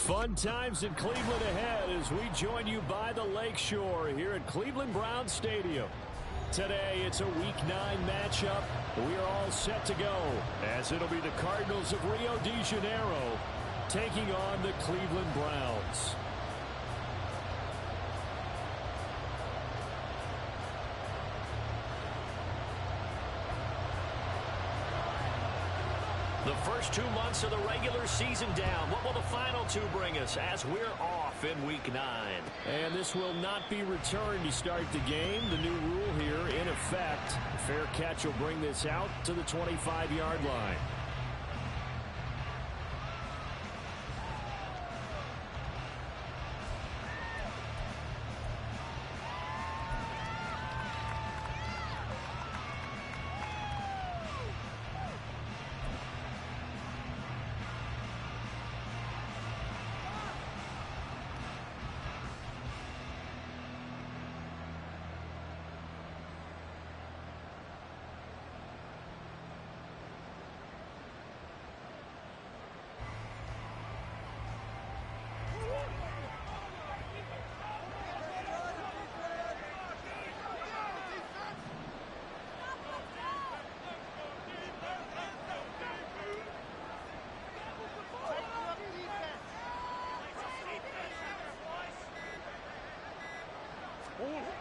Fun times in Cleveland ahead as we join you by the Lakeshore here at Cleveland Browns Stadium. Today, it's a Week 9 matchup. We are all set to go as it'll be the Cardinals of Rio de Janeiro taking on the Cleveland Browns. The first 2 months of the regular season down. What will the final 2 bring us as we're off in Week 9? And this will not be returned to start the game. The new rule here in effect. A fair catch will bring this out to the 25-yard line.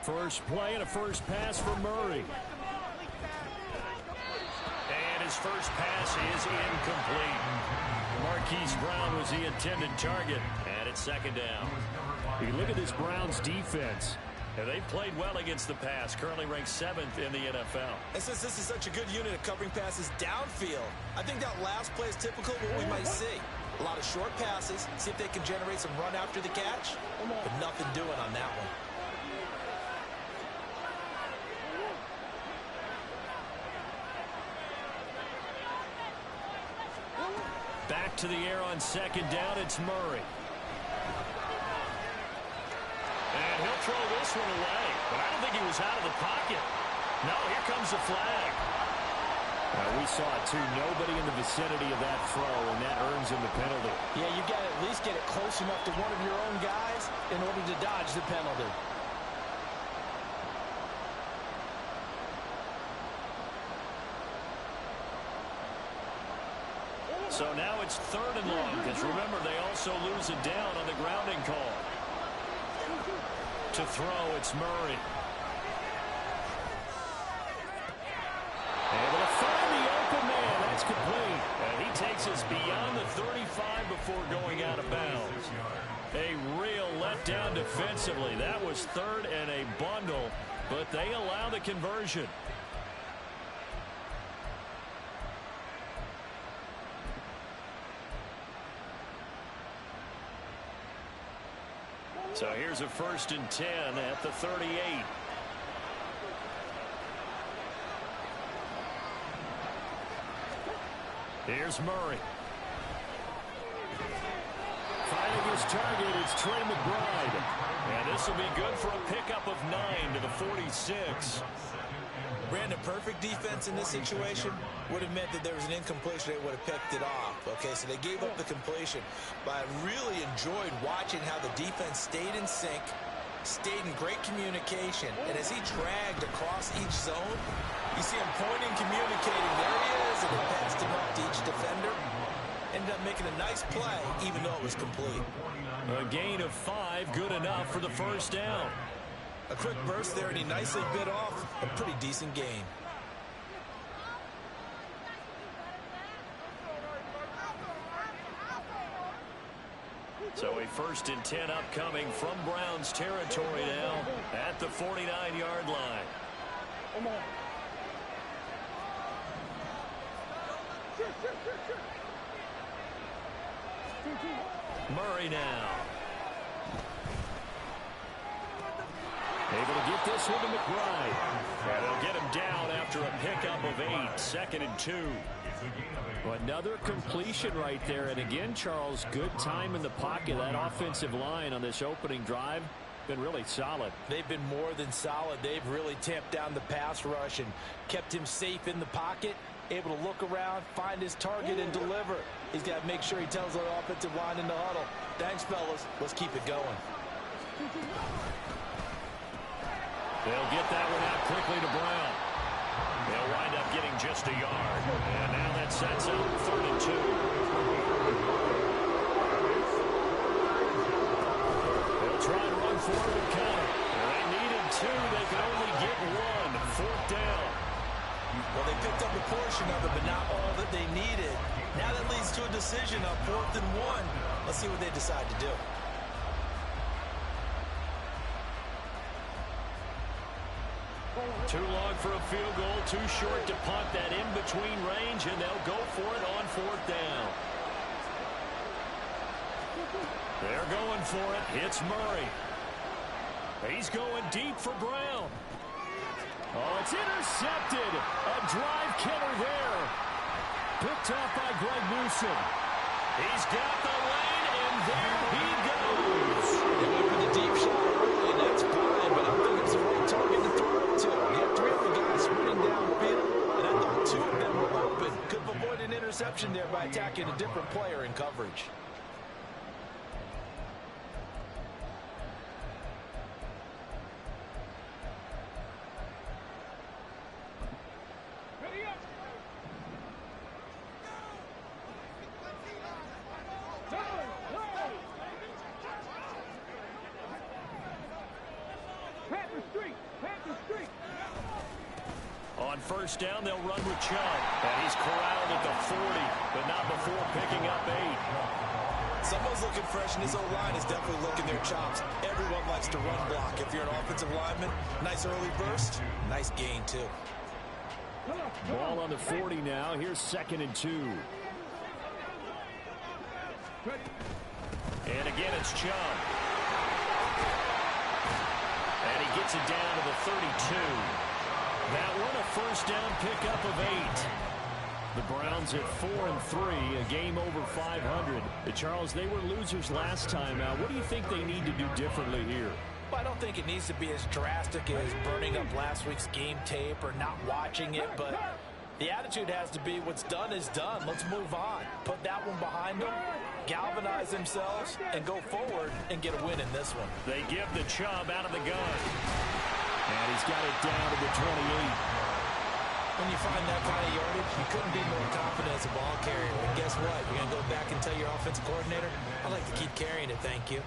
First play and a first pass for Murray. And his first pass is incomplete. Marquise Brown was the intended target. And it's second down. You look at this Browns defense. And they've played well against the pass. Currently ranked 7th in the NFL. And since this is such a good unit of covering passes downfield, I think that last play is typical of what we might see. A lot of short passes. See if they can generate some run after the catch. But nothing doing on that one. Back to the air on second down, it's Murray. And he'll throw this one away, but I don't think he was out of the pocket. No, here comes the flag. We saw it too. Nobody in the vicinity of that throw, and that earns him the penalty. Yeah, you got to at least get it close enough to one of your own guys in order to dodge the penalty. So now it's 3rd and long, because remember, they also lose it down on the grounding call. To throw, it's Murray. Able to find the open man. That's complete. And he takes us beyond the 35 before going out of bounds. A real letdown defensively. That was 3rd and a bundle, but they allow the conversion. So here's a 1st and 10 at the 38. Here's Murray. Finding his target, it's Trey McBride. And this will be good for a pickup of 9 to the 46. Brandon, perfect defense in this situation would have meant that there was an incompletion. They would have picked it off. Okay, so they gave up the completion. But I really enjoyed watching how the defense stayed in sync, stayed in great communication. And as he dragged across each zone, you see him pointing, communicating. There he is, and he passed him up to each defender. Ended up making a nice play, even though it was complete. A gain of 5, good enough for the first down. A quick burst there, and he nicely bit off a pretty decent gain. So a 1st and 10 upcoming from Browns territory now at the 49-yard line. Murray now. Able to get this one to McBride. And they'll get him down after a pickup of 8. 2nd and 2. Another completion right there. And again, Charles, good time in the pocket. That offensive line on this opening drive been really solid. They've been more than solid. They've really tamped down the pass rush and kept him safe in the pocket, able to look around, find his target, and deliver. He's got to make sure he tells the offensive line in the huddle, thanks, fellas. Let's keep it going. They'll get that one out quickly to Brown. They'll wind up getting just a yard. And now that sets up 3rd and 2. They'll try and run forward and counter. They needed 2. They could only get 1. 4th down. Well, they picked up a portion of it, but not all that they needed. Now that leads to a decision on 4th and 1. Let's see what they decide to do. Too long for a field goal, too short to punt that in-between range, and they'll go for it on 4th down. They're going for it. Hits Murray. He's going deep for Brown. Oh, it's intercepted. A drive killer there. Picked off by Greg Newsome. He's got the lane, and there he goes. They went for the deep shot early, and that's fine, but I don't think it's the right target to throw it to. You have 3 other guys sprinting downfield, and I thought 2 of them were open. Could have avoided an interception there by attacking a different player in coverage. On 1st down, they'll run with Chubb. And he's corralled at the 40, but not before picking up 8. Someone's looking fresh, and his O-line is definitely licking their chops. Everyone likes to run block. If you're an offensive lineman, nice early burst, nice gain, too. Ball on the 40 now. Here's 2nd and 2. And again, it's Chubb. And he gets it down to the 32. That one a 1st down pickup of 8. The Browns at 4-3, a game over 500. Charles, they were losers last time out. What do you think they need to do differently here? Well, I don't think it needs to be as drastic as burning up last week's game tape or not watching it, but the attitude has to be what's done is done. Let's move on. Put that one behind them, galvanize themselves, and go forward and get a win in this one. They give the Chubb out of the gun. And he's got it down to the 28. When you find that kind of yardage, you couldn't be more confident as a ball carrier. And guess what? You're going to go back and tell your offensive coordinator, I'd like to keep carrying it, thank you.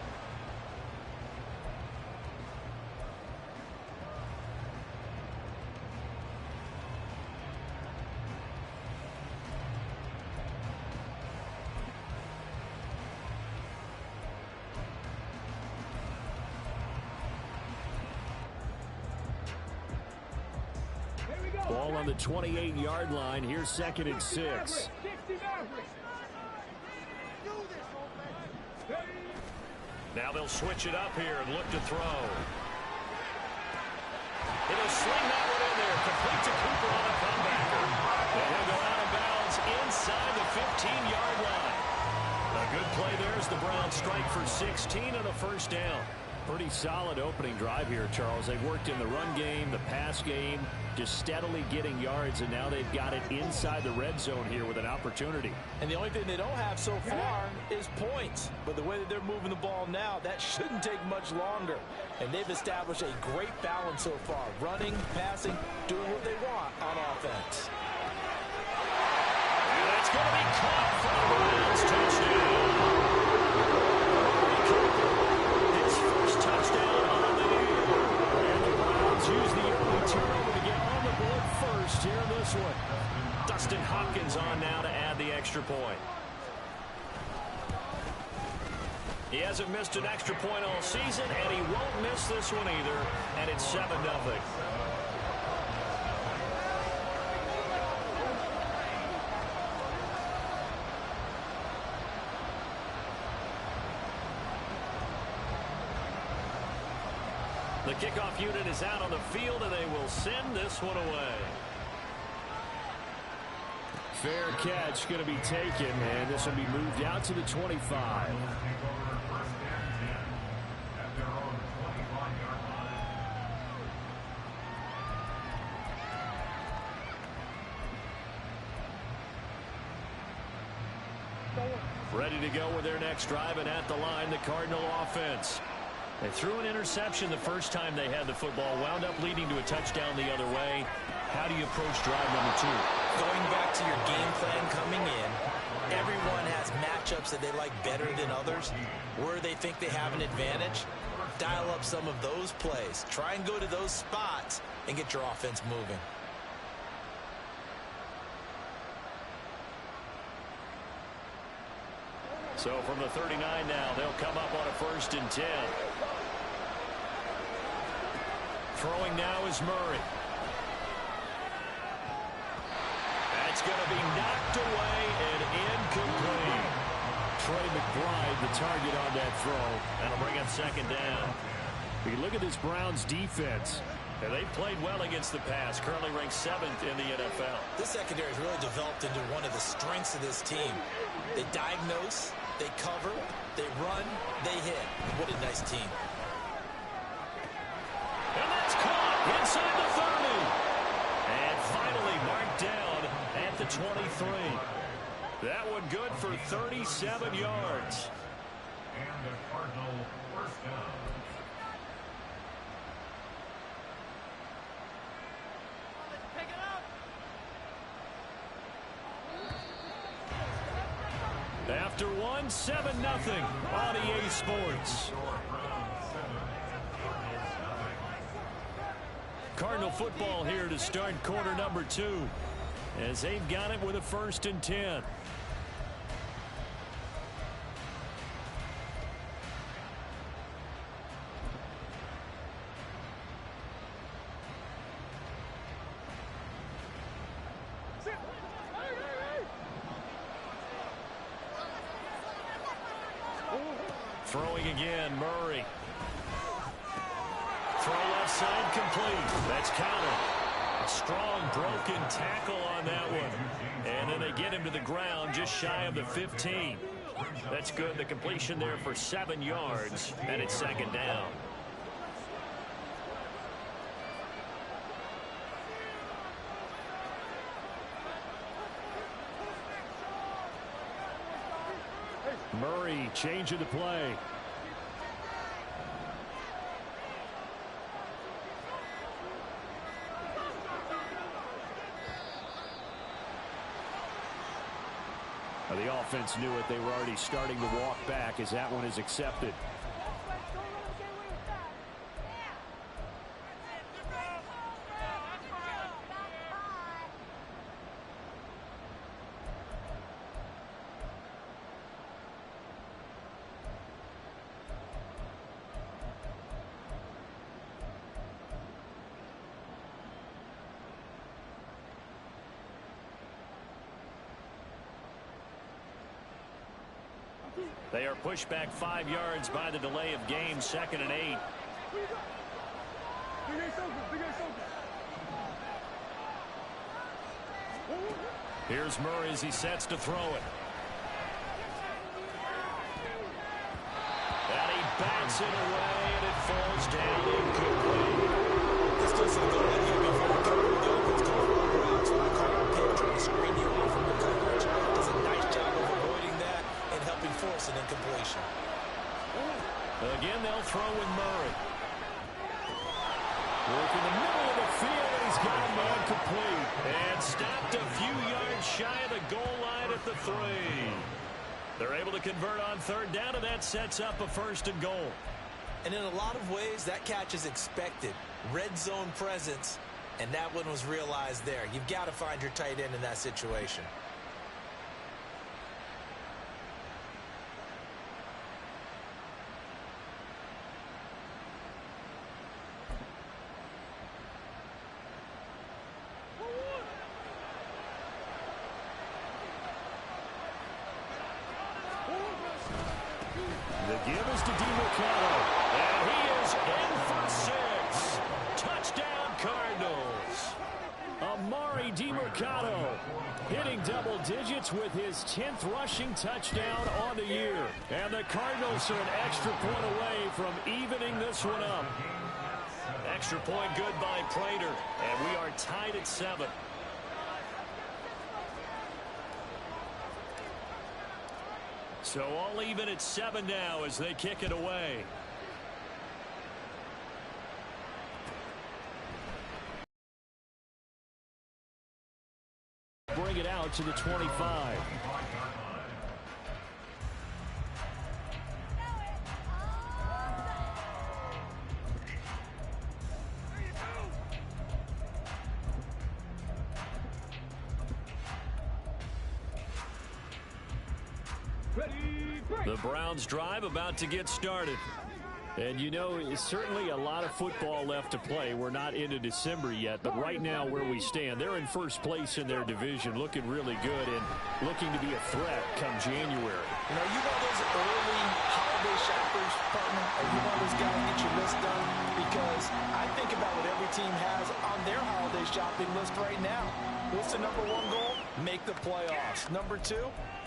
Ball on the 28-yard line. Here's 2nd and 6. Now they'll switch it up here and look to throw. It'll sling that one in there. Complete to Cooper on a comebacker. And he'll go out of bounds inside the 15-yard line. A good play there as the Browns strike for 16 on a 1st down. Pretty solid opening drive here, Charles. They've worked in the run game, the pass game, just steadily getting yards, and now they've got it inside the red zone here with an opportunity. And the only thing they don't have so far is points. But the way that they're moving the ball now, that shouldn't take much longer. And they've established a great balance so far. Running, passing, doing what they want on offense. And it's going to be caught for the Browns. Touchdown. His first touchdown on the year. And the Browns use the early turnover to get on the board first here in this one. Dustin Hopkins on now to add the extra point. He hasn't missed an extra point all season, and he won't miss this one either. And it's 7-0. The kickoff unit is out on the field, and they will send this one away. Fair catch going to be taken, and this will be moved out to the 25. ready to go with their next drive, and at the line, the Cardinal offense. They threw an interception the first time they had the football, wound up leading to a touchdown the other way. How do you approach drive number 2? Going back to your game plan coming in, everyone has matchups that they like better than others. Where they think they have an advantage, dial up some of those plays. Try and go to those spots and get your offense moving. So from the 39 now, they'll come up on a 1st and 10. Throwing now is Murray. That's going to be knocked away and incomplete. Trey McBride, the target on that throw. That'll bring up 2nd down. You look at this Browns defense, and they've played well against the pass, currently ranked 7th in the NFL. This secondary has really developed into one of the strengths of this team. They diagnose, they cover, they run, they hit. What a nice team. And that's caught inside the 30. And finally marked down at the 23. That one good for 37 yards. And the Cardinal 1st down. After 7-0 on EA Sports. Cardinal football here to start quarter number 2 as they've got it with a 1st and 10. Throwing again, Murray. Throw left side complete. That's counted. A strong broken tackle on that one. And then they get him to the ground just shy of the 15. That's good. The completion there for 7 yards. And it's 2nd down. Murray changing the play. The offense knew it. They were already starting to walk back as that one is accepted. They are pushed back 5 yards by the delay of game, 2nd and 8. Here's Murray as he sets to throw it. And he bats it away, and it falls down incomplete. This doesn't go in here before covering the offense goes all around. So I call a pick trying to screen you off from the coverage. Does a nice job of avoiding that and helping force an incompletion. Again, they'll throw with Murray. Work in the middle of the field, and he's got him incomplete. And stopped a few yards shy of the goal line at the 3. They're able to convert on 3rd down, and that sets up a 1st and goal. And in a lot of ways, that catch is expected. Red zone presence, and that one was realized there. You've got to find your tight end in that situation. The give is to DeMarcado, and he is in for 6. Touchdown, Cardinals. Amari DeMarcado hitting double digits with his 10th rushing touchdown on the year. And the Cardinals are an extra point away from evening this one up. Extra point good by Prater, and we are tied at 7. So all even at 7 now as they kick it away. Bring it out to the 25. The Browns drive about to get started. And, you know, it's certainly a lot of football left to play. We're not into December yet, but right now where we stand, they're in first place in their division, looking really good and looking to be a threat come January. You know, you one of those early holiday shoppers, partner? Are you one of those guys that get your list done? Because I think about what every team has on their holiday shopping list right now. What's the number one goal? Make the playoffs. Number 2,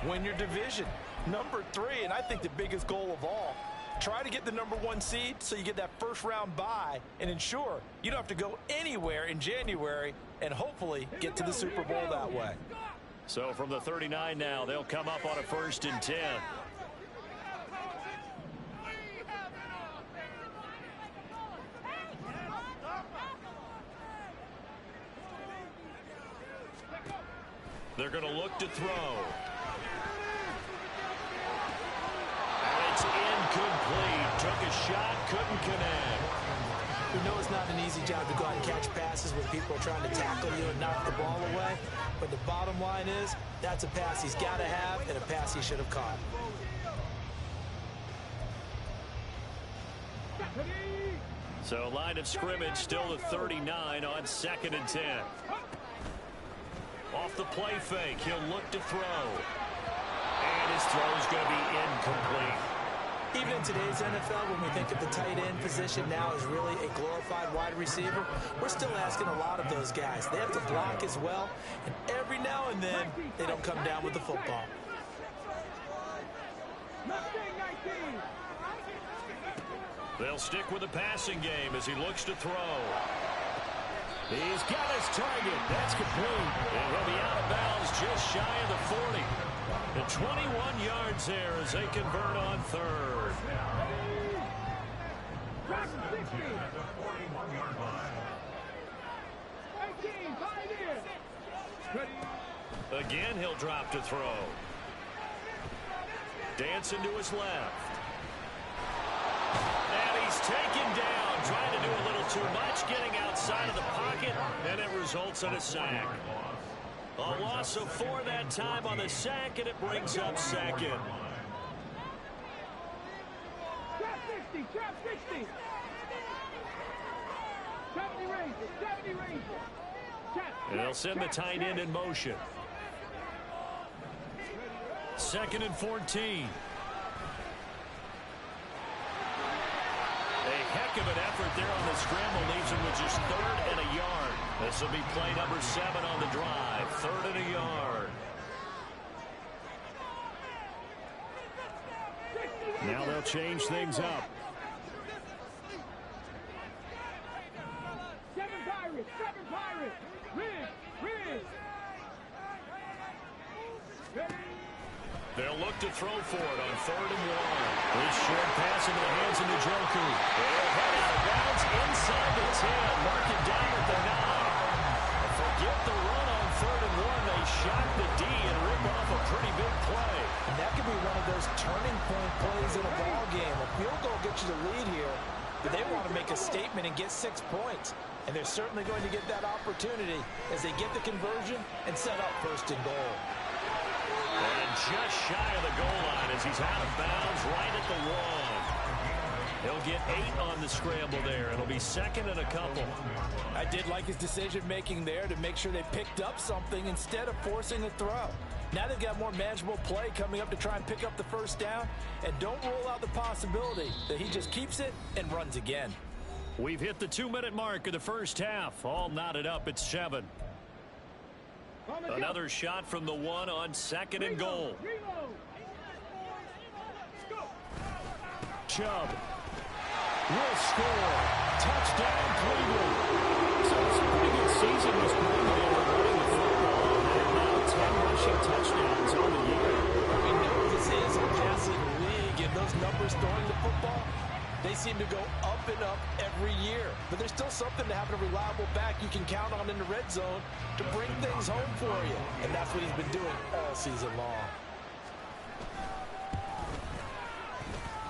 win your division. Number 3, and I think the biggest goal of all, try to get the number 1 seed so you get that first round bye and ensure you don't have to go anywhere in January and hopefully get to the Super Bowl that way. So from the 39 now, they'll come up on a 1st and 10. They're going to look to throw. It's incomplete. Took a shot, couldn't connect. We know it's not an easy job to go out and catch passes when people are trying to tackle you and knock the ball away. But the bottom line is, that's a pass he's got to have and a pass he should have caught. So line of scrimmage still the 39 on 2nd and 10. Off the play fake, he'll look to throw. And his throw's going to be incomplete. Even in today's NFL, when we think of the tight end position now as really a glorified wide receiver, we're still asking a lot of those guys. They have to block as well, and every now and then, they don't come down with the football. They'll stick with the passing game as he looks to throw. He's got his target. That's complete. And he'll be out of bounds just shy of the 40. And 21 yards there as they convert on 3rd. Again, he'll drop to throw. Dancing to his left. And he's taken down, trying to do a little too much, getting outside of the pocket, and it results in a sack. A loss of 4 that time on the sack, and it brings up 2nd. Trap 60. 70 range. And they'll send the tight end in motion. 2nd and 14. A heck of an effort there on the scramble. Leaves him with just 3rd and a yard. This will be play number 7 on the drive. 3rd and a yard. Now they'll change things up. 7 Pirates. Ridge. They'll look to throw for it on 3rd and 1. This short pass into the hands of Njoku. They'll head out of bounds inside the 10. Mark it down at the 9. Forget the run on 3rd and 1. They shot the D and rip off a pretty big play. And that could be one of those turning point plays in a ball game. A field goal gets you the lead here, but they want to make a statement and get 6 points. And they're certainly going to get that opportunity as they get the conversion and set up 1st and goal. And just shy of the goal line as he's out of bounds right at the 1. He'll get 8 on the scramble there. It'll be 2nd and a couple. I did like his decision-making there to make sure they picked up something instead of forcing a throw. Now they've got more manageable play coming up to try and pick up the 1st down. And don't rule out the possibility that he just keeps it and runs again. We've hit the 2-minute mark of the 1st half. All knotted up at 7. Another shot from the 1 on 2nd and goal. Chubb will score. Touchdown, Cleveland. So it's a pretty good season this morning. They were running the football. And now 10 rushing touchdowns on the year. We know this is just numbers throwing the football, they seem to go up and up every year. But there's still something to having a reliable back you can count on in the red zone to bring things home for you. And that's what he's been doing all season long.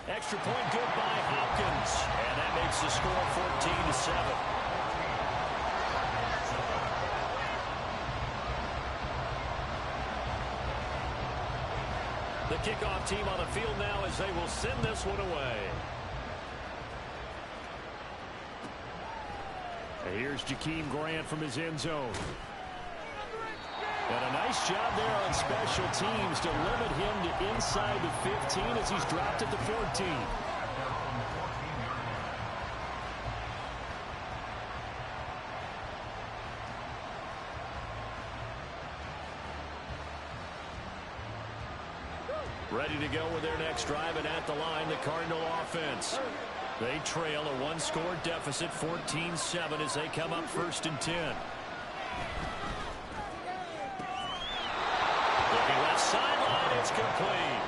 Extra point good by Hopkins. And that makes the score 14-7. The kickoff team on the field now as they will send this one away. And here's Jakeem Grant from his end zone. And a nice job there on special teams to limit him to inside the 15 as he's dropped at the 14. Ready to go with their next drive, and at the line, the Cardinal offense. They trail a one-score deficit, 14-7, as they come up 1st and 10. Looking left sideline, it's complete.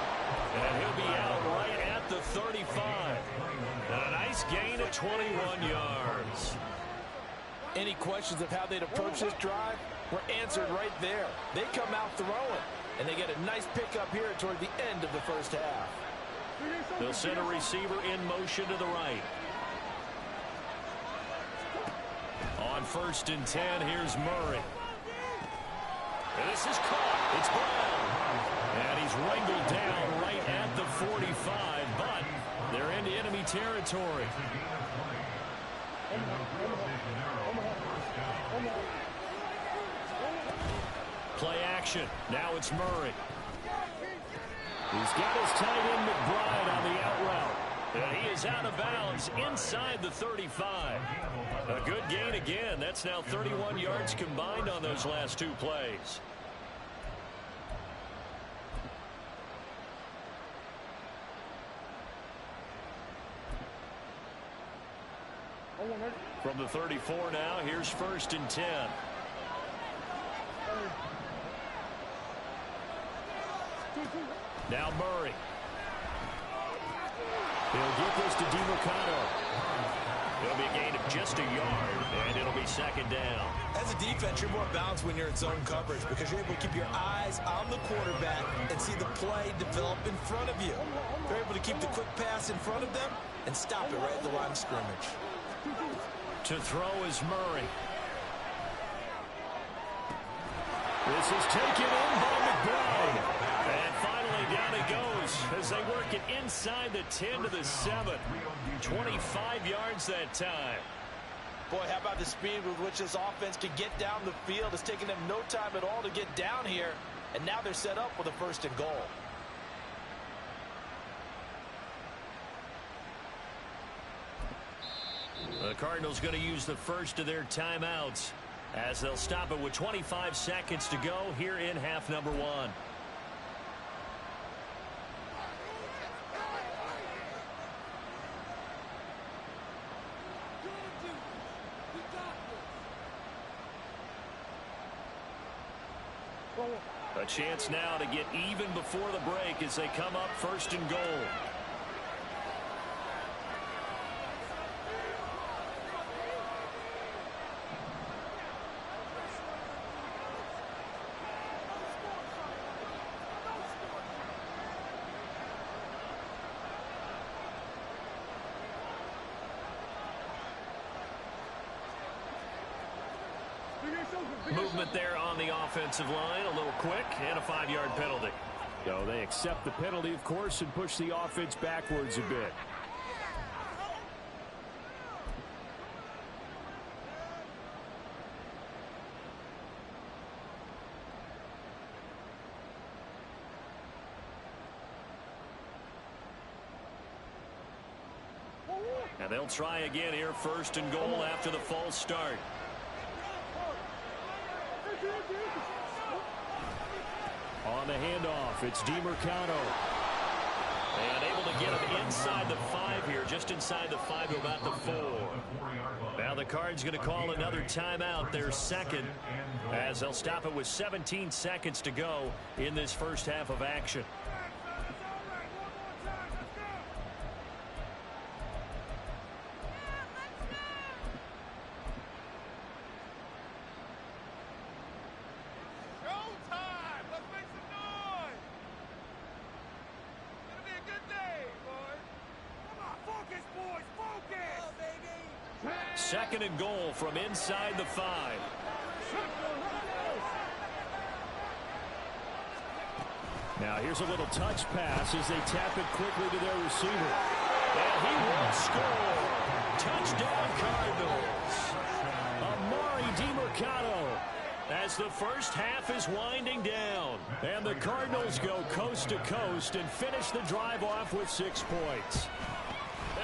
And he'll be out right at the 35. And a nice gain of 21 yards. Any questions of how they'd approach this drive were answered right there. They come out throwing, and they get a nice pickup here toward the end of the first half. They'll send a receiver in motion to the right. On 1st and 10, here's Murray. And this is caught. It's Brown. And he's wrangled down right at the 45, but they're into enemy territory. Play action. Now it's Murray. He's got his tight end McBride on the out route. And he is out of bounds inside the 35. A good gain again. That's now 31 yards combined on those last two plays. From the 34 now, here's 1st and 10. Now Murray. He'll get this to DeMarcano. It'll be a gain of just a yard, and it'll be 2nd down. As a defense, you're more balanced when you're in zone coverage because you're able to keep your eyes on the quarterback and see the play develop in front of you. You're able to keep the quick pass in front of them and stop it right at the line of scrimmage. To throw is Murray. This is taken in by McBride. And finally down it goes as they work it inside the 10 to the 7. 25 yards that time. Boy, how about the speed with which this offense can get down the field? It's taken them no time at all to get down here. And now they're set up with a 1st and goal. The Cardinals going to use the first of their timeouts as they'll stop it with 25 seconds to go here in half number 1. A chance now to get even before the break as they come up 1st and goal. Movement there on the offensive line, a little quick, and a 5-yard penalty. So they accept the penalty, of course, and push the offense backwards a bit. And they'll try again here, 1st and goal after the false start. On the handoff, it's DeMarcano. And able to get him inside the 5 here, just inside the 5 to about the 4. Now the Cards going to call another timeout, their 2nd, as they'll stop it with 17 seconds to go in this first half of action. Second and goal from inside the 5. Now here's a little touch pass as they tap it quickly to their receiver. And he will score. Touchdown Cardinals. Amari DiMercado as the first half is winding down. And the Cardinals go coast to coast and finish the drive off with 6 points.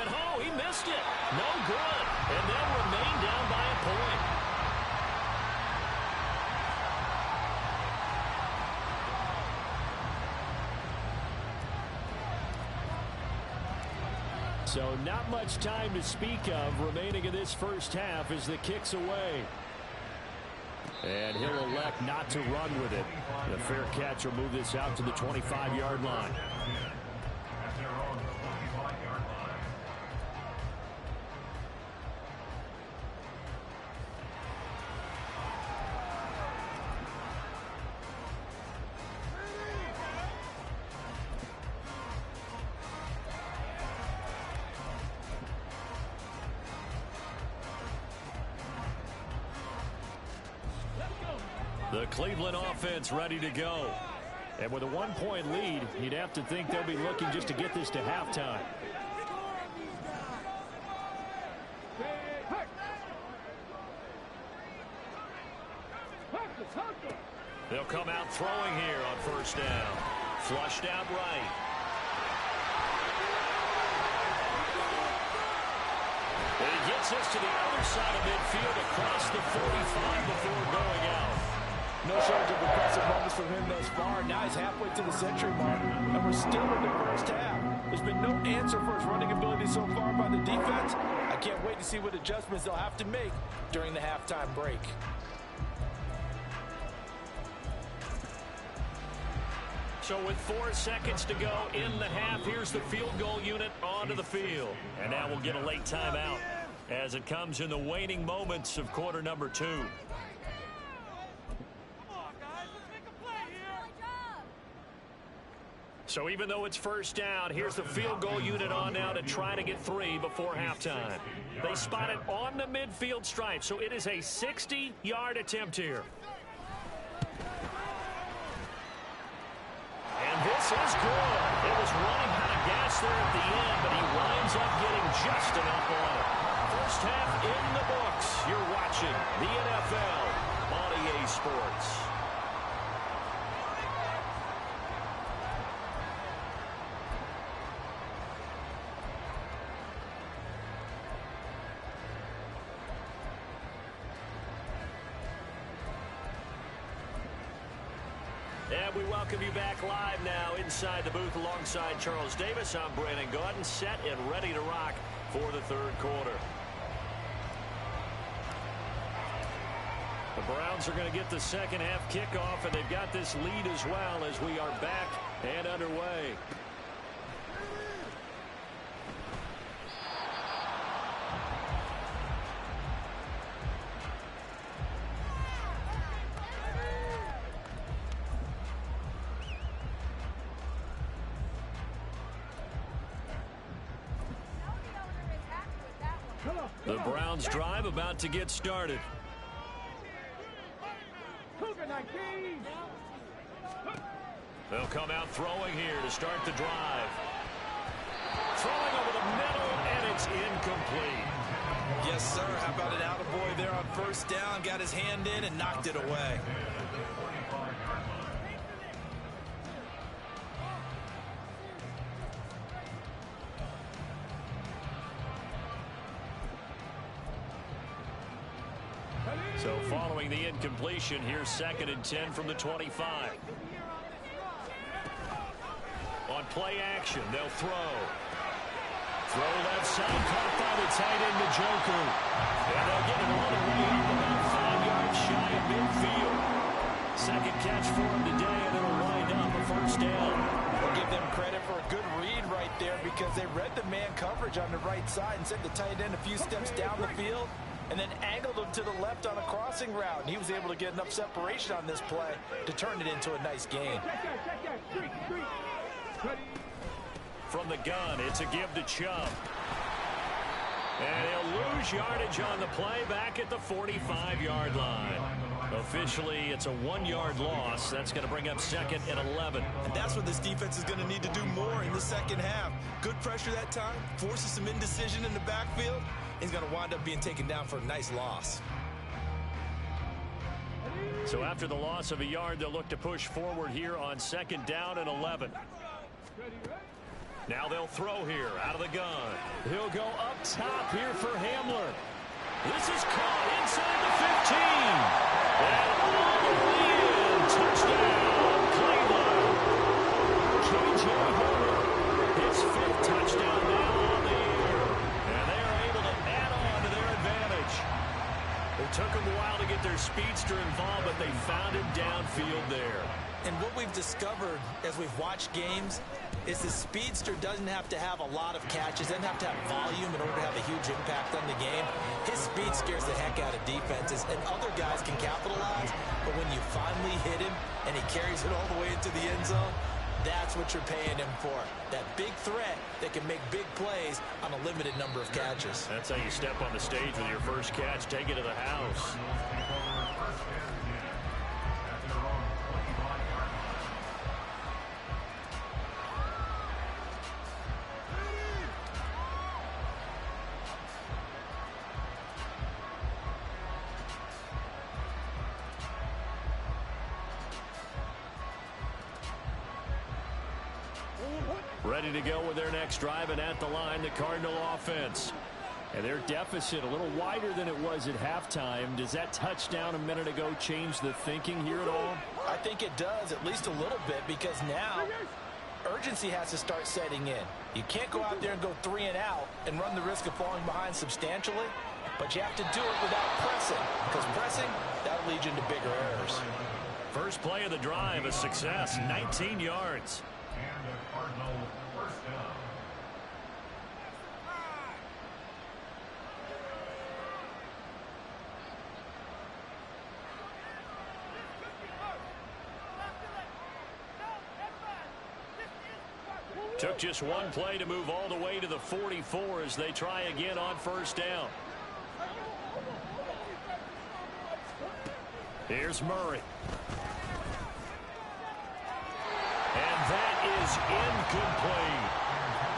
And oh, he missed it. No good. And they'll remain down by a point. So not much time to speak of remaining in this first half as the kick's away. And he'll elect not to run with it. The fair catch will move this out to the 25-yard line. At their own 25-yard line. The Cleveland offense ready to go. And with a 1-point lead, you'd have to think they'll be looking just to get this to halftime. They'll come out throwing here on first down. Flushed out right. And he gets us to the other side of midfield across the 45 before going out. No shortage of impressive moments from him thus far. Now he's halfway to the century mark, and we're still in the first half. There's been no answer for his running ability so far by the defense. I can't wait to see what adjustments they'll have to make during the halftime break. So with 4 seconds to go in the half, here's the field goal unit onto the field. And now we'll get a late timeout as it comes in the waning moments of quarter number 2. So even though it's first down, here's the field goal unit on now to try to get 3 before halftime. They spot it on the midfield stripe, so it is a 60-yard attempt here. And this is good. It was running out of gas there at the end, but he winds up getting just enough on it. First half in the books. You're watching the NFL on EA Sports. And we welcome you back live now inside the booth alongside Charles Davis. I'm Brandon Gaudin, set and ready to rock for the third quarter. The Browns are going to get the second half kickoff, and they've got this lead as well as we are back and underway. The Browns drive about to get started. They'll come out throwing here to start the drive. Throwing over the middle, and it's incomplete. Yes, sir. How about an attaboy there on first down? Got his hand in and knocked it away. So following the incompletion, here's 2nd and 10 from the 25. On play action, they'll throw. Throw left side, caught by the tight end, Njoku. And they'll get it all the way up about 5 yards shy of midfield. Second catch for him today, and it'll wind up a first down. We'll give them credit for a good read right there because they read the man coverage on the right side and sent the tight end a few steps down the field and then angled him to the left on a crossing route. And he was able to get enough separation on this play to turn it into a nice gain. From the gun, it's a give to Chubb. And he'll lose yardage on the play back at the 45-yard line. Officially, it's a 1-yard loss. That's going to bring up second and 11. And that's what this defense is going to need to do more in the second half. Good pressure that time, forces some indecision in the backfield. He's going to wind up being taken down for a nice loss. So after the loss of a yard, they'll look to push forward here on second down and 11. Now they'll throw here out of the gun. He'll go up top here for Hamler. This is caught inside the 15. And all the way in. Touchdown, Cleveland. K.J. Hamler, his 5th touchdown now on the year. And they are able to add on to their advantage. It took them a while to get their speedster involved, but they found him downfield there. And what we've discovered as we've watched games is the speedster doesn't have to have a lot of catches, doesn't have to have volume in order to have a huge impact on the game. His speed scares the heck out of defenses, and other guys can capitalize. But when you finally hit him and he carries it all the way into the end zone, that's what you're paying him for. That big threat that can make big plays on a limited number of catches. That's how you step on the stage with your first catch. Take it to the house. Ready to go with their next drive, and at the line, the Cardinal offense. And their deficit a little wider than it was at halftime. Does that touchdown a minute ago change the thinking here at all? I think it does, at least a little bit, because now urgency has to start setting in. You can't go out there and go 3 and out and run the risk of falling behind substantially, but you have to do it without pressing, because pressing, that'll lead you into bigger errors. First play of the drive, a success, 19 yards. And the Cardinal first down. Took just one play to move all the way to the 44 as they try again on first down. Here's Murray. And that is incomplete.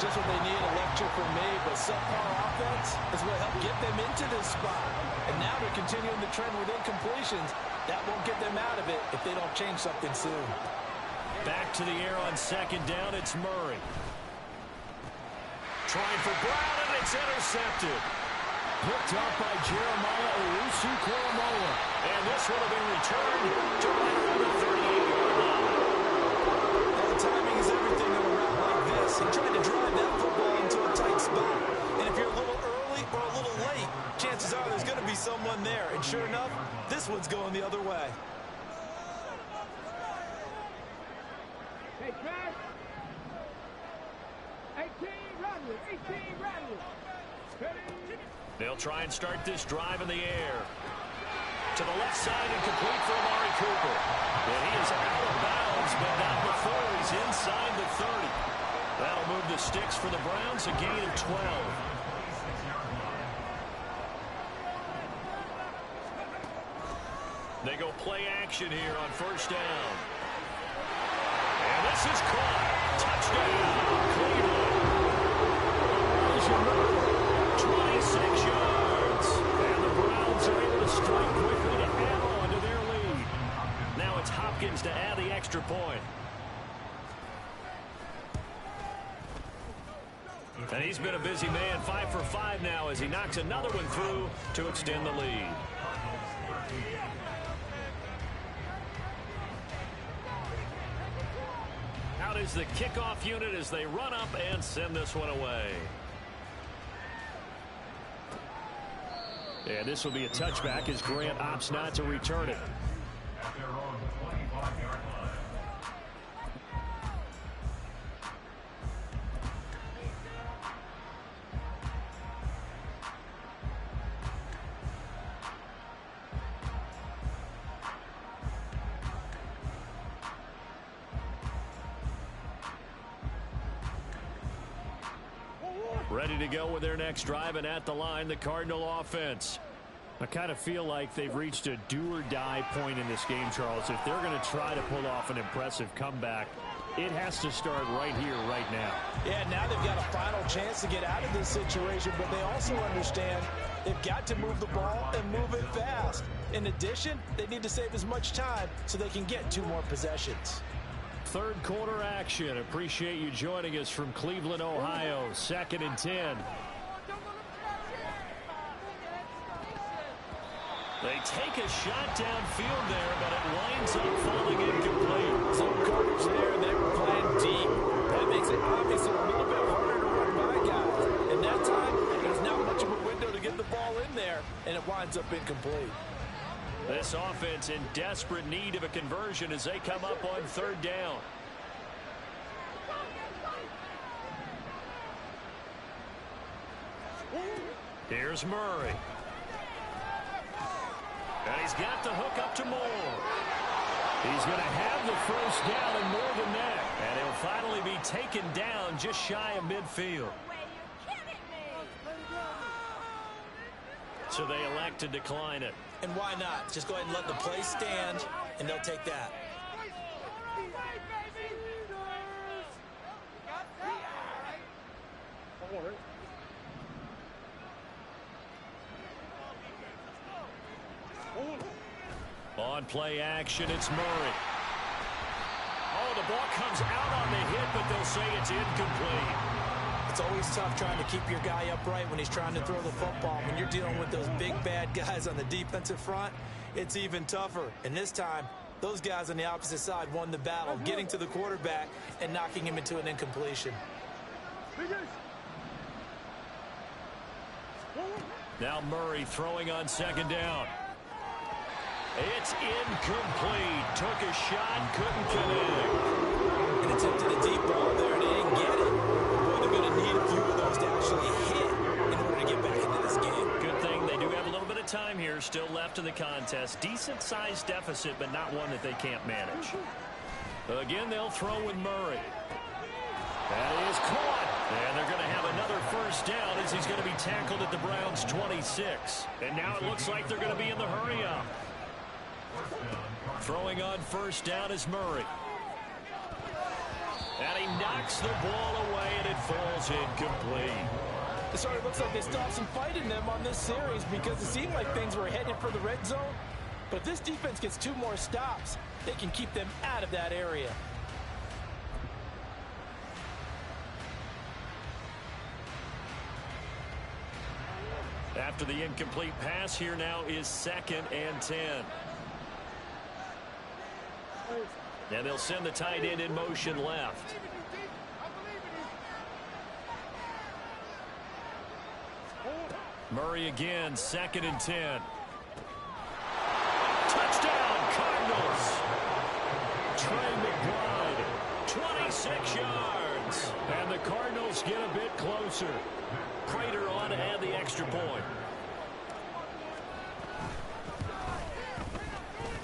Just what they need, a lecture from me, but subpar offense is what helped get them into this spot. And now they're continuing the trend with incompletions. That won't get them out of it if they don't change something soon. Back to the air on second down, it's Murray. Trying for Brown, and it's intercepted. Picked up by Jeremiah Owusu-Koramoah. And this would have been returned to right around the 38-yard line. Well, timing is everything on a route like this. He tried to drive that football into a tight spot. And if you're a little early or a little late, chances are there's going to be someone there. And sure enough, this one's going the other way. Hey, Trash. 18 Radley. They'll try and start this drive in the air. To the left side and complete for Amari Cooper. And he is out of bounds, but not before he's inside the 30. That'll move the sticks for the Browns, a gain of 12. They go play action here on first down. And this is caught. Touchdown, Cleveland. 26 yards. And the Browns are able to strike quickly to add on to their lead. Now it's Hopkins to add the extra point. And he's been a busy man, 5 for 5 now as he knocks another one through to extend the lead. Out is the kickoff unit as they run up and send this one away. And this will be a touchback as Grant opts not to return it. At their own 25-yard line. Ready to go with their next drive, and at the line, the Cardinal offense. I kind of feel like they've reached a do-or-die point in this game, Charles. If they're going to try to pull off an impressive comeback, it has to start right here, right now. Yeah, now they've got a final chance to get out of this situation, but they also understand they've got to move the ball and move it fast. In addition, they need to save as much time so they can get 2 more possessions. Third quarter action. Appreciate you joining us from Cleveland, Ohio. 2nd and 10. They take a shot downfield there, but it winds up falling incomplete. Some coverage there, they were playing deep. That makes it obviously a little bit harder to run by guys. And that time, there's not much of a window to get the ball in there, and it winds up incomplete. This offense in desperate need of a conversion as they come up on 3rd down. Here's Murray. And he's got the hook up to Moore. He's going to have the first down and more than that. And he'll finally be taken down just shy of midfield. So they elect to decline it. And why not? Just go ahead and let the play stand, and they'll take that. On play action, it's Murray. Oh, the ball comes out on the hit, but they'll say it's incomplete. It's always tough trying to keep your guy upright when he's trying to throw the football. When you're dealing with those big, bad guys on the defensive front, it's even tougher. And this time, those guys on the opposite side won the battle, getting to the quarterback and knocking him into an incompletion. Now Murray throwing on 2nd down. It's incomplete. Took a shot, couldn't connect. And attempted a deep ball there, and they didn't get it. Boy, they're going to need a few of those to actually hit in order to get back into this game. Good thing they do have a little bit of time here still left in the contest. Decent-sized deficit, but not one that they can't manage. Again, they'll throw with Murray. That is caught. And they're going to have another first down as he's going to be tackled at the Browns' 26. And now it looks like they're going to be in the hurry-up. Throwing on first down is Murray. And he knocks the ball away, and it falls incomplete. It sort of looks like they stopped some fight in them on this series because it seemed like things were headed for the red zone. But if this defense gets 2 more stops, they can keep them out of that area. After the incomplete pass, here now is 2nd and 10. And they'll send the tight end in motion left. Murray again, 2nd and 10. Touchdown, Cardinals. Trey McBride, 26 yards. And the Cardinals get a bit closer. Prater on to add the extra point.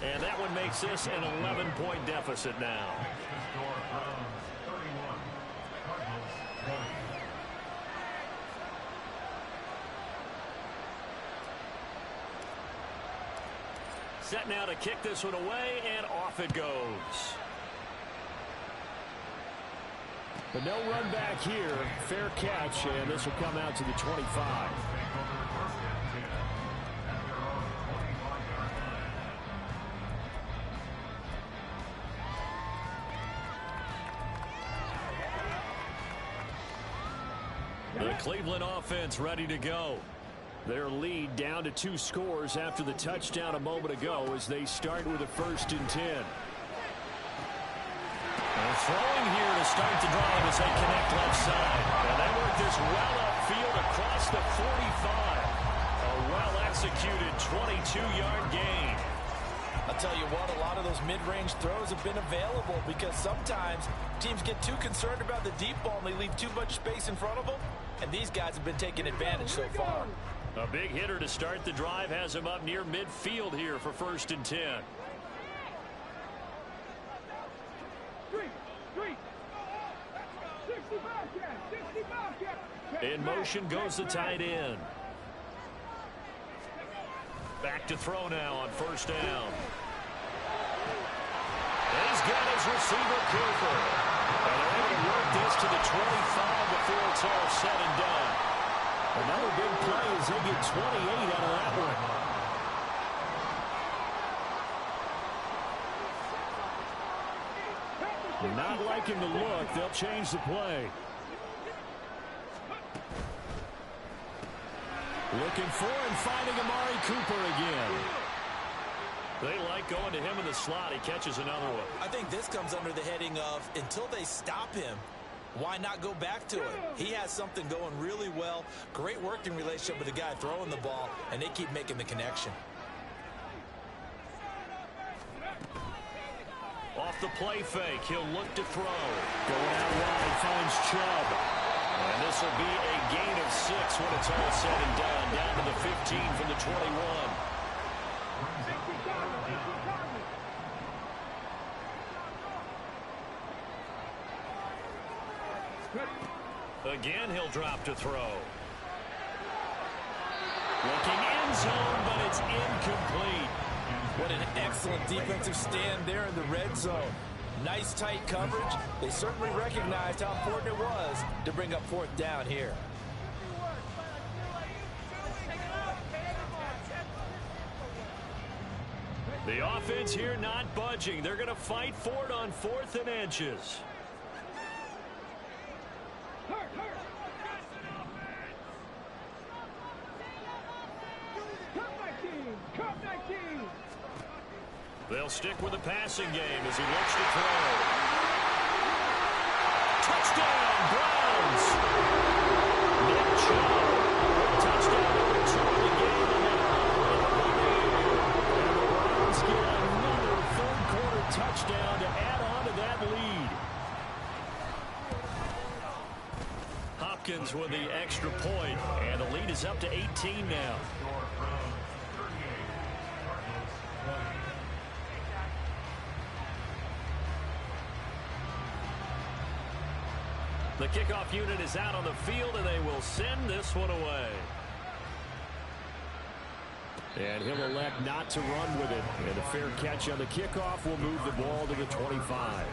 And that one makes this an 11-point deficit now. Set now to kick this one away, and off it goes. But no run back here. Fair catch, and this will come out to the 25. The Cleveland offense ready to go. Their lead down to 2 scores after the touchdown a moment ago as they start with a 1st and 10. And throwing here to start the drive as they connect left side. And they work this well upfield across the 45. A well-executed 22-yard gain. I'll tell you what, a lot of those mid-range throws have been available because sometimes teams get too concerned about the deep ball and they leave too much space in front of them. And these guys have been taking advantage so far. A big hitter to start the drive has him up near midfield here for 1st and 10. In motion goes the tight end. Back to throw now on first down. And he's got his receiver, Cooper. And they're able to work this to the 25 before it's all said and done. Another big play as they get 28 out of that one. Not liking the look. They'll change the play. Looking for and finding Amari Cooper again. They like going to him in the slot. He catches another one. I think this comes under the heading of until they stop him, why not go back to it? He has something going really well. Great working relationship with the guy throwing the ball, and they keep making the connection. Off the play fake, he'll look to throw. Going out wide, finds Chubb. And this will be a gain of 6 when it's all said and done. Down to the 15 from the 21. Again, he'll drop to throw. Looking end zone, but it's incomplete. What an excellent defensive stand there in the red zone. Nice tight coverage. They certainly recognized how important it was to bring up fourth down here. The offense here not budging. They're going to fight for it on 4th and inches. They'll stick with the passing game as he looks to throw. Touchdown, Browns! Nick Chubb. Touchdown number 2 of the game. And the Browns get another third-quarter touchdown to add on to that lead. Hopkins with the extra point, and the lead is up to 18 now. The kickoff unit is out on the field, and they will send this one away. And he'll elect not to run with it. And a fair catch on the kickoff will move the ball to the 25.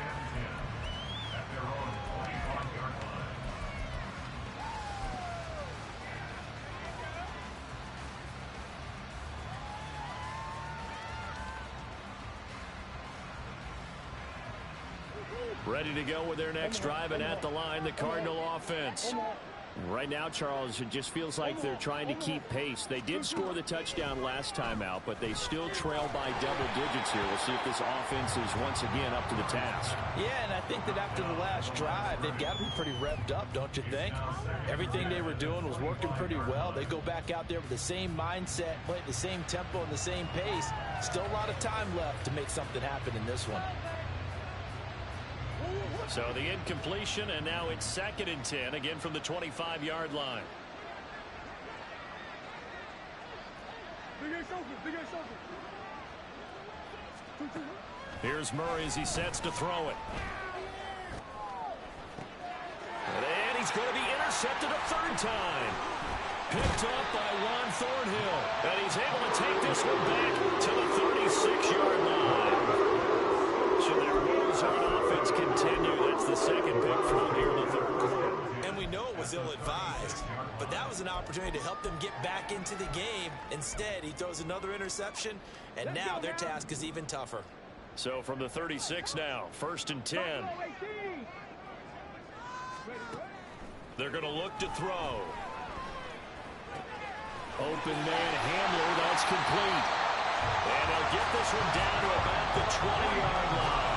Ready to go with their next drive, and at the line, the Cardinal offense. Right now, Charles, it just feels like they're trying to keep pace. They did score the touchdown last time out, but they still trail by double digits here. We'll see if this offense is once again up to the task. Yeah, and I think that after the last drive, they've got to be pretty revved up, don't you think? Everything they were doing was working pretty well. They go back out there with the same mindset, play at the same tempo and the same pace. Still a lot of time left to make something happen in this one. So the incompletion, and now it's 2nd and 10, again from the 25-yard line. Here's Murray as he sets to throw it. And he's going to be intercepted a 3rd time. Picked up by Juan Thornhill. And he's able to take this one back to the 36-yard line. So their woes on offense continue. That's the 2nd pick from here in the 3rd quarter. And we know it was ill-advised, but that was an opportunity to help them get back into the game. Instead, he throws another interception, and now their task is even tougher. So from the 36 now, 1st and 10. They're going to look to throw. Open man Hamler, that's complete. And they'll get this one down to about the 20-yard line.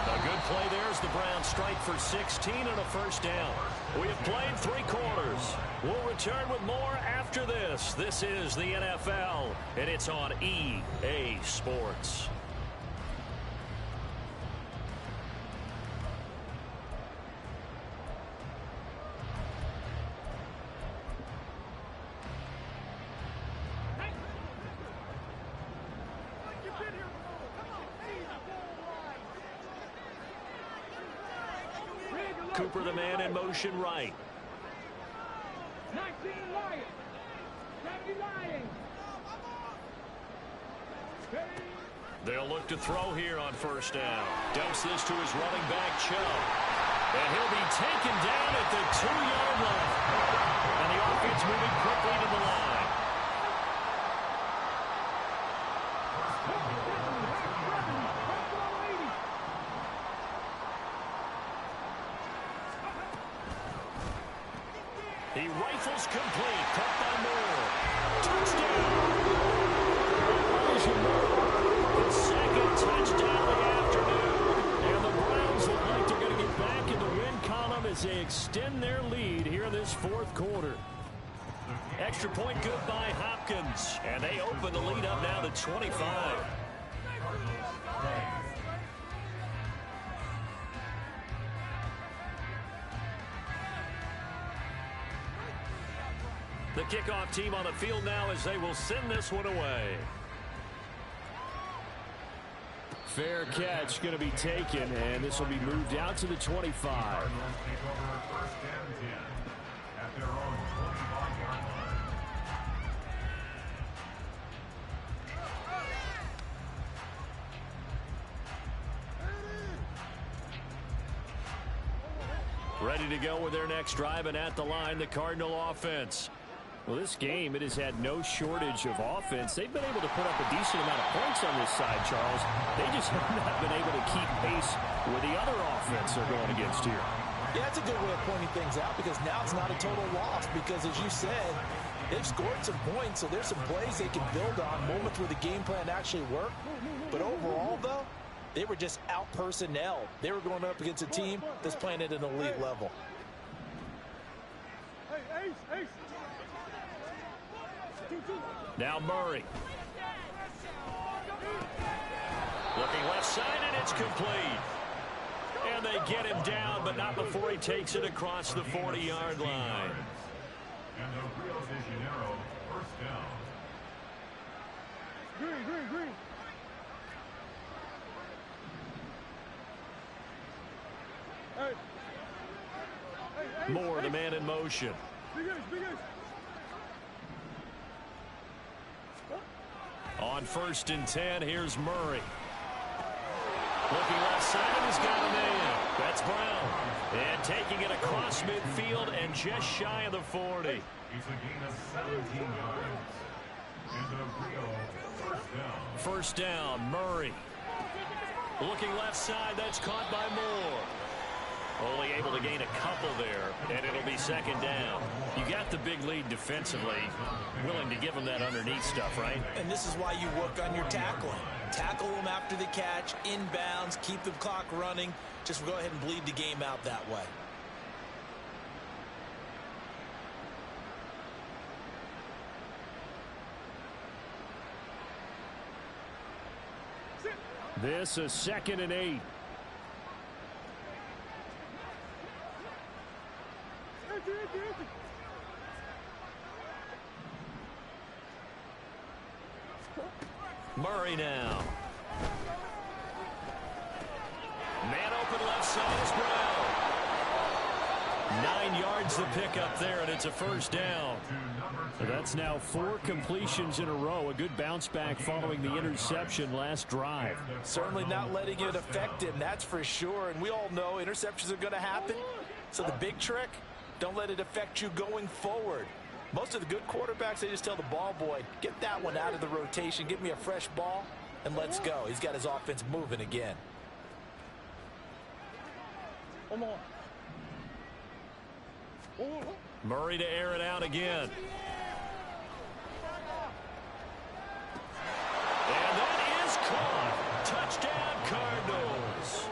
A good play there as the Browns strike for 16 and a 1st down. We have played 3 quarters. We'll return with more after this. This is the NFL, and it's on EA Sports. Cooper, the man in motion right. 19 Lions. 70 Lions. They'll look to throw here on first down. Dumps this to his running back, Chubb. And he'll be taken down at the 2-yard line. And the offense moving quickly to the line. He rifles complete. Caught by Moore. Touchdown. The second touchdown of the afternoon. And the Browns look like they're going to get back in the win column as they extend their lead here in this fourth quarter. Extra point good by Hopkins. And they open the lead up now to 25. The kickoff team on the field now as they will send this one away. Fair catch going to be taken, and this will be moved out to the 25. Cardinals take over first and 10 at their own 25-yard line. Ready to go with their next drive, and at the line, the Cardinal offense. Well, this game, it has had no shortage of offense. They've been able to put up a decent amount of points on this side, Charles. They just have not been able to keep pace with the other offense they're going against here. Yeah, that's a good way of pointing things out because now it's not a total loss because, as you said, they've scored some points, so there's some plays they can build on, moments where the game plan actually worked. But overall, though, they were just out-personnel. They were going up against a team that's playing at an elite level. Now Murray. Looking left side, and it's complete. And they get him down, but not before he takes it across the 40-yard line. And the Rio de Janeiro first down. Green. Moore, the man in motion. On first and 10, here's Murray. Looking left side, and he's got a man. That's Brown. And taking it across midfield and just shy of the 40. It's a gain of 17 yards. And the Rio first down. First down, Murray. Looking left side, that's caught by Moore. Only able to gain a couple there, and it'll be second down. You got the big lead defensively, willing to give them that underneath stuff, right? And this is why you work on your tackling. Tackle them after the catch, inbounds, keep the clock running. Just go ahead and bleed the game out that way. This is 2nd and 8. Murray now. Man open left side is Brown. 9 yards the pickup there, and it's a first down. That's now 4 completions in a row. A good bounce back following the interception last drive. Certainly not letting it affect him, that's for sure. And we all know interceptions are going to happen. So the big trick, don't let it affect you going forward. Most of the good quarterbacks, they just tell the ball boy, get that one out of the rotation, give me a fresh ball, and let's go. He's got his offense moving again. Murray to air it out again. And that is caught. Touchdown, Cardinals.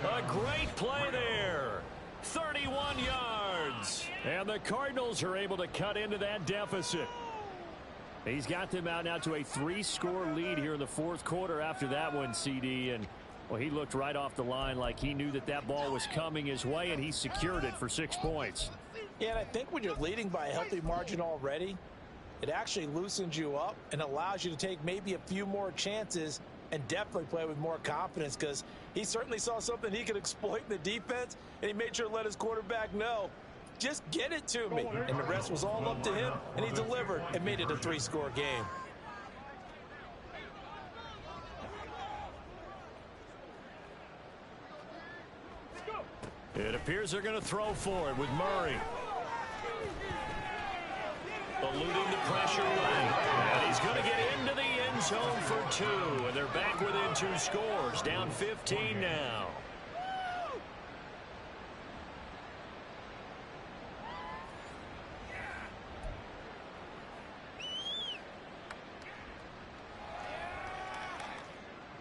A great play there. 31 yards. And the Cardinals are able to cut into that deficit. He's got them out now to a 3-score lead here in the fourth quarter after that one, CD. And, well, he looked right off the line like he knew that that ball was coming his way, and he secured it for 6 points. Yeah, and I think when you're leading by a healthy margin already, it actually loosens you up and allows you to take maybe a few more chances and definitely play with more confidence because he certainly saw something he could exploit in the defense, and he made sure to let his quarterback know, Just get it to me. And the rest was all up to him, and he delivered and made it a 3-score game. It appears they're going to throw for it with Murray. Eluding the pressure late. And he's going to get into the end zone for 2. And they're back within 2 scores. Down 15 now.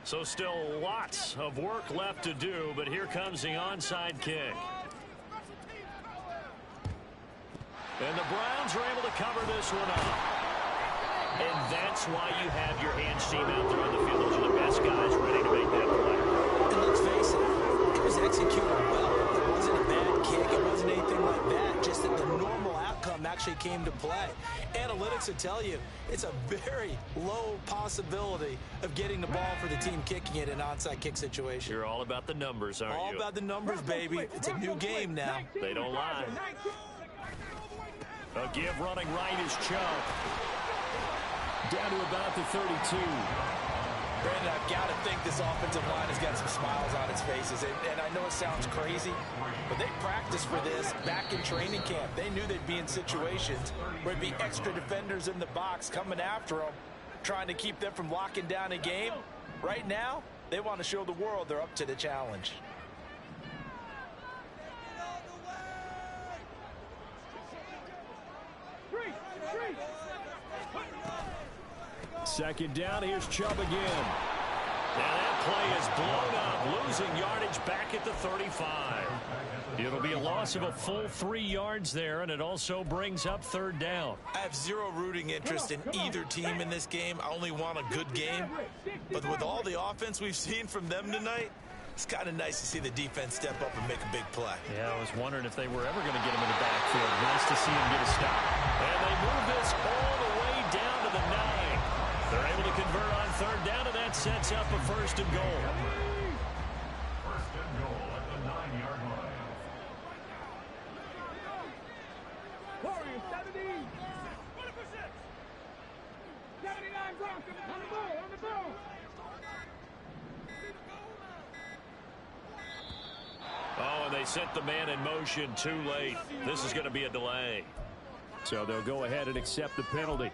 So still lots of work left to do, but here comes the onside kick. And the Browns are able to cover this one up. And that's why you have your hands team out there on the field. Those are the best guys ready to make that play. And let's face it, it was executed well. It wasn't a bad kick. It wasn't anything like that. Just that the normal outcome actually came to play. Analytics will tell you it's a very low possibility of getting the ball for the team kicking it in an onside kick situation. You're all about the numbers, aren't you? All about the numbers, baby. It's a new game now. They don't lie. A give running right is Chubb. Down to about the 32. Brandon, I've got to think this offensive line has got some smiles on its faces. And I know it sounds crazy, but they practiced for this back in training camp. They knew they'd be in situations where there'd be extra defenders in the box coming after them, trying to keep them from locking down a game. Right now, they want to show the world they're up to the challenge. Second down, here's Chubb again. Now that play is blown up, losing yardage back at the 35. It'll be a loss of a full 3 yards there, and it also brings up third down. I have zero rooting interest in either team in this game. I only want a good game. But with all the offense we've seen from them tonight, it's kind of nice to see the defense step up and make a big play. Yeah, I was wondering if they were ever going to get him in the backfield. Nice to see him get a stop. And they move this all the way down to the 9. They're able to convert on third down, and that sets up a 1st and goal. 1st and goal at the 9-yard line. Warriors 70. 79 Broncos on the ball, on the ball. Oh, and they sent the man in motion too late. This is going to be a delay. So they'll go ahead and accept the penalty.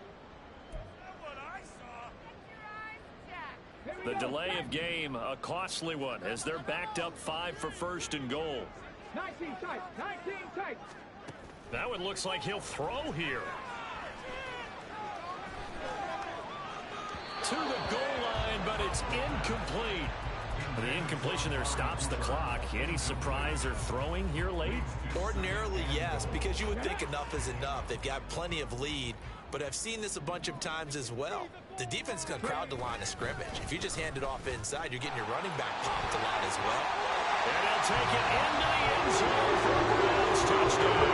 The delay of game, a costly one, as they're backed up 5 for 1st and goal. 19 tight, 19 tight. That one looks like he'll throw here. To the goal line, but it's incomplete. The incompletion there stops the clock. Any surprise they're throwing here late? Ordinarily, yes, because you would think enough is enough. They've got plenty of lead, but I've seen this a bunch of times as well. The defense is going to crowd the line of scrimmage. If you just hand it off inside, you're getting your running back popped a lot as well. And they'll take it into the end zone for a Browns touchdown.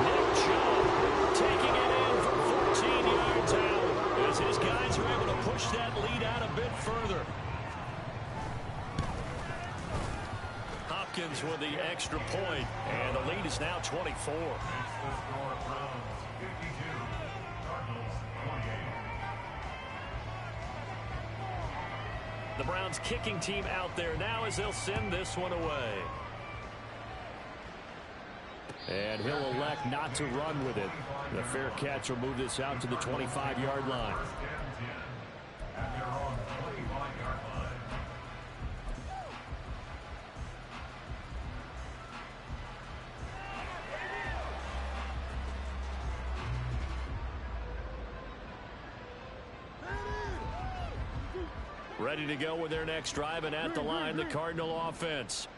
Nick Chubb taking it in for 14 yards out as his guys are able to push that lead out a bit further. Hopkins with the extra point, and the lead is now 24. The score, Browns 52, Cardinals 28. The Browns kicking team out there now as they'll send this one away. And he'll elect not to run with it. The fair catch will move this out to the 25-yard line. At their own 25-yard line. Ready to go with their next drive, and at the line, the Cardinal offense.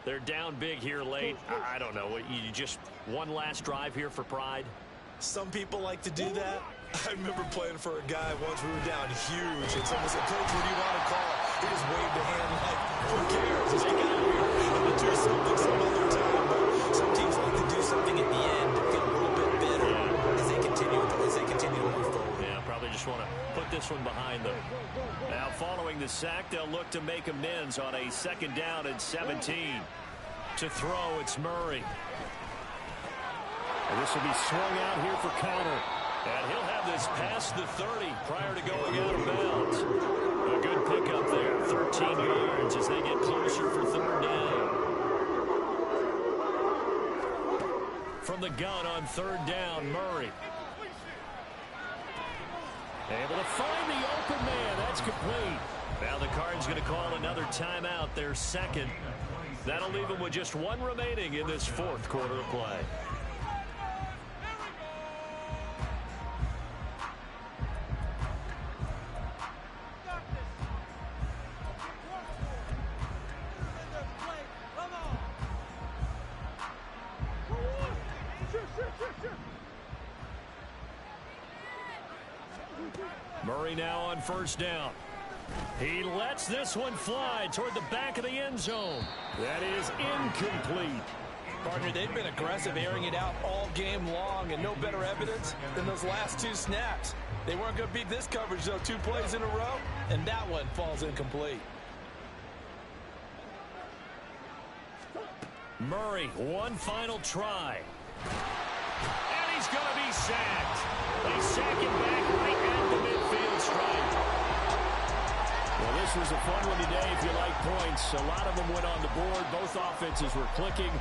They're down big here late. I don't know. You just one last drive here for pride? Some people like to do that. I remember playing for a guy once. We were down huge, and someone said, "Coach, what do you want to call it?" He just waved a hand like, who cares? Just get out here and do something some other time. But some teams like to do something at the end to feel a little bit better as they continue to move forward. Yeah, probably just want to put this one behind them. Now, following the sack, they'll look to make amends on a 2nd down and 17. To throw, it's Murray. And this will be swung out here for counter. And he'll have this past the 30 prior to going out of bounds. A good pickup there, 13 yards as they get closer for third down. From the gun on third down, Murray. Able to find the open man. That's complete. Now the Cards going to call another timeout, their second. That'll leave them with just one remaining in this fourth quarter of play. Murray now on first down. He lets this one fly toward the back of the end zone. That is incomplete. Partner, they've been aggressive, airing it out all game long, and no better evidence than those last two snaps. They weren't going to beat this coverage, though, 2 plays in a row, and that one falls incomplete. Murray, one final try. And he's going to be sacked. They sack him back right at the midfield stripe. Well, this was a fun one today if you like points. A lot of them went on the board. Both offenses were clicking.